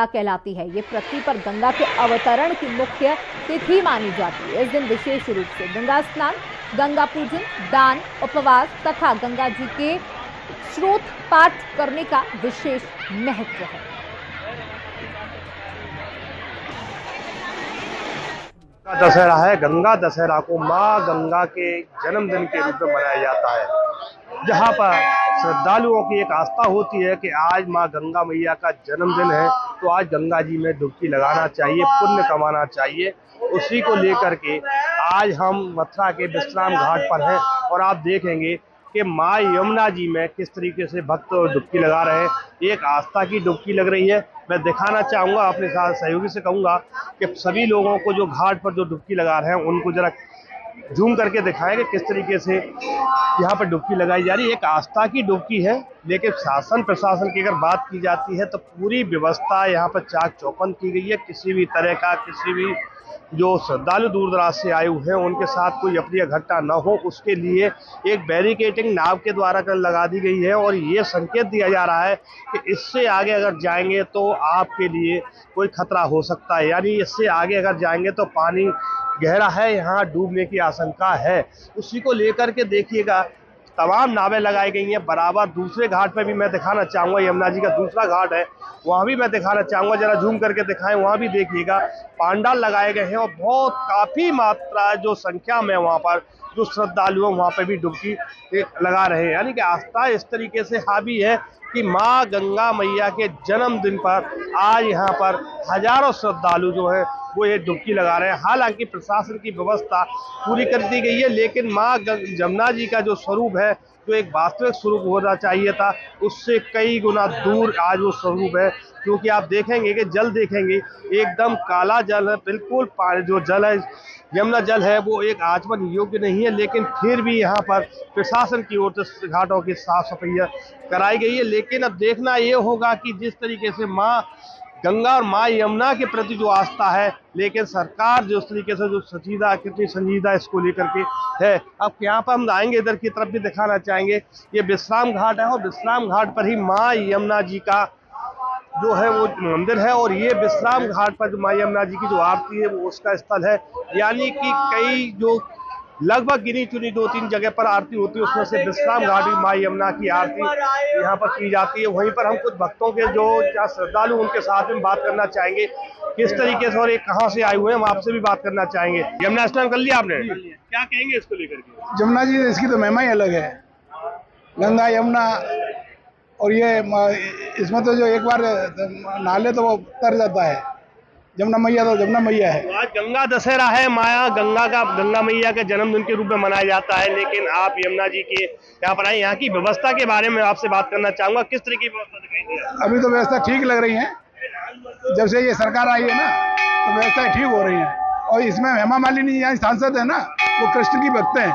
कहलाती है। ये पृथ्वी पर गंगा के अवतरण की मुख्य तिथि मानी जाती है। इस दिन विशेष रूप से गंगा स्नान, गंगा पूजन, दान, उपवास तथा गंगा जी के स्रोत पाठ करने का विशेष महत्व है। दशहरा है। गंगा दशहरा को मां गंगा के जन्मदिन के रूप में मनाया जाता है, जहां पर श्रद्धालुओं की एक आस्था होती है कि आज मां गंगा मैया का जन्मदिन है, तो आज गंगा जी में डुबकी लगाना चाहिए, पुण्य कमाना चाहिए। उसी को लेकर के आज हम मथुरा के विश्राम घाट पर हैं और आप देखेंगे कि मां यमुना जी में किस तरीके से भक्त डुबकी लगा रहे हैं। एक आस्था की डुबकी लग रही है। मैं दिखाना चाहूँगा, अपने साथ सहयोगी से कहूँगा कि सभी लोगों को जो घाट पर जो डुबकी लगा रहे हैं उनको जरा जूम करके दिखाएं कि किस तरीके से यहाँ पर डुबकी लगाई जा रही है। एक आस्था की डुबकी है, लेकिन शासन प्रशासन की अगर बात की जाती है तो पूरी व्यवस्था यहाँ पर चाक चौबंद की गई है। किसी भी तरह का, किसी भी जो श्रद्धालु दूर दराज से आए हुए हैं उनके साथ कोई अप्रिय घटना न हो, उसके लिए एक बैरिकेडिंग नाव के द्वारा कर लगा दी गई है। और ये संकेत दिया जा रहा है कि इससे आगे अगर जाएंगे तो आपके लिए कोई खतरा हो सकता है, यानी इससे आगे अगर जाएंगे तो पानी गहरा है, यहाँ डूबने की आशंका है। उसी को लेकर के देखिएगा तमाम नावें लगाई गई हैं। बराबर दूसरे घाट पर भी मैं दिखाना चाहूँगा, यमुना जी का दूसरा घाट है, वहाँ भी मैं दिखाना चाहूँगा, जरा जूम करके दिखाएं। वहाँ भी देखिएगा पांडाल लगाए गए हैं और बहुत काफ़ी मात्रा जो संख्या में वहाँ पर जो श्रद्धालु हैं वहाँ पर भी डुबकी लगा रहे हैं। यानी कि आस्था इस तरीके से हावी है कि माँ गंगा मैया के जन्मदिन पर आज यहाँ पर हजारों श्रद्धालु जो हैं वो ये डुबकी लगा रहे हैं। हालांकि प्रशासन की व्यवस्था पूरी कर दी गई है, लेकिन माँ यमुना जी का जो स्वरूप है, जो एक वास्तविक स्वरूप होना चाहिए था, उससे कई गुना दूर आज वो स्वरूप है। क्योंकि आप देखेंगे कि जल देखेंगे एकदम काला जल है, बिल्कुल पानी जो जल है यमुना जल है वो एक आचमन योग्य नहीं है। लेकिन फिर भी यहाँ पर प्रशासन की ओर से घाटों की साफ सफाई कराई गई है। लेकिन अब देखना ये होगा कि जिस तरीके से माँ गंगा और माँ यमुना के प्रति जो आस्था है, लेकिन सरकार जिस तरीके से जो संजीदा, कितनी संजीदा इसको लेकर के है। अब यहाँ पर हम आएंगे, इधर की तरफ भी दिखाना चाहेंगे। ये विश्राम घाट है और विश्राम घाट पर ही माँ यमुना जी का जो है वो मंदिर है। और ये विश्राम घाट पर जो माँ यमुना जी की जो आरती है वो उसका स्थल है। यानी कि कई जो लगभग गिनी चुनी 2-3 जगह पर आरती होती है, उसमें से विश्राम घाट भी माँ यमुना की आरती यहाँ पर की जाती है। वहीं पर हम कुछ भक्तों के जो श्रद्धालु उनके साथ में बात करना चाहेंगे किस तरीके से और ये कहाँ से आए हुए हैं, हम आपसे भी बात करना चाहेंगे। यमुना स्नान कर लिया आपने, क्या कहेंगे इसको लेकर के? यमुना जी इसकी तो महिमा ही अलग है, गंगा यमुना। और ये इसमें तो जो एक बार नहाले तो वो तर जाता है। यमुना मैया तो यमुना मैया है। तो आज गंगा दशहरा है, माया गंगा मैया के जन्मदिन के रूप में मनाया जाता है, लेकिन आप यमुना जी के यहाँ पर आए, यहाँ की व्यवस्था के बारे में आपसे बात करना चाहूंगा। किस तरह की व्यवस्था दिखाई दी है? अभी तो व्यवस्था ठीक लग रही है, जब से ये सरकार आई है ना तो व्यवस्था ठीक हो रही है। और इसमें हेमा मालिनी यहाँ सांसद है ना, वो कृष्ण की भक्त हैं,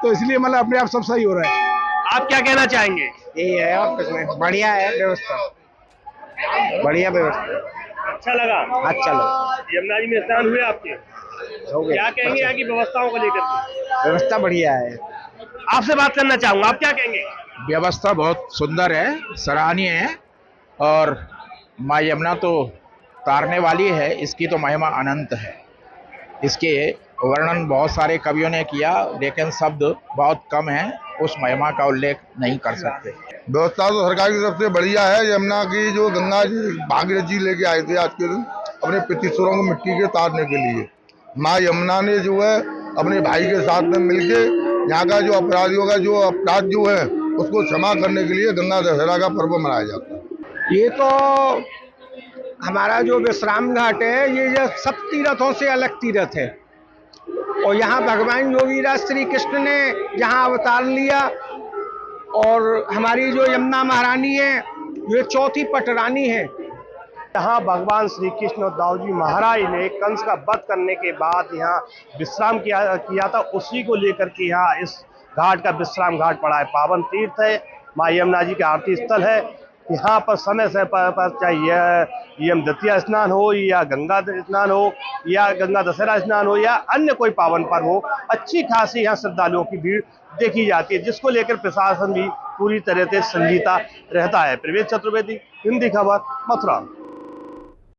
तो इसलिए मतलब अपने आप सब सही हो रहा है। आप क्या कहना चाहेंगे? यही है और कुछ नहीं, बढ़िया है व्यवस्था, बढ़िया व्यवस्था। अच्छा लगा? अच्छा लगा। यमुना जी में स्नान हुए आपके? हो गया। क्या कहेंगे यहाँ की व्यवस्थाओं को लेकर के? व्यवस्था बढ़िया है। आपसे बात करना चाहूंगा, आप क्या कहेंगे? व्यवस्था बहुत सुंदर है, सराहनीय है। और माँ यमुना तो तारने वाली है, इसकी तो महिमा अनंत है। इसके वर्णन बहुत सारे कवियों ने किया, लेकिन शब्द बहुत कम है, उस महिमा का उल्लेख नहीं कर सकते। व्यवस्था तो सरकार की तरफ से बढ़िया है। यमुना की जो गंगा जी भागीरथ जी लेके आए थे आज के दिन अपने पितृसुरों को मिट्टी के तारने के लिए, माँ यमुना ने जो है अपने भाई के साथ में मिलके यहाँ का जो अपराधियों का जो अपराध जो है उसको क्षमा करने के लिए गंगा दशहरा का पर्व मनाया जाता है। ये तो हमारा जो विश्राम घाट है, ये सब तीर्थों से अलग तीर्थ है। और यहाँ भगवान योगीराज श्री कृष्ण ने यहाँ अवतार लिया। और हमारी जो यमुना महारानी है ये चौथी पटरानी है। यहाँ भगवान श्री कृष्ण और दाऊ जी महाराज ने कंस का वध करने के बाद यहाँ विश्राम किया था, उसी को लेकर के यहाँ इस घाट का विश्राम घाट पड़ा है। पावन तीर्थ है, माँ यमुना जी का आरती स्थल है। यहाँ पर समय से पर चाहे यम द्वितीय स्नान हो या गंगा स्नान हो या गंगा दशहरा स्नान हो या अन्य कोई पावन पर्व हो, अच्छी खासी यहाँ श्रद्धालुओं की भीड़ देखी जाती है, जिसको लेकर प्रशासन भी पूरी तरह से संजीता रहता है। प्रवेश चतुर्वेदी, हिंदी खबर, मथुरा।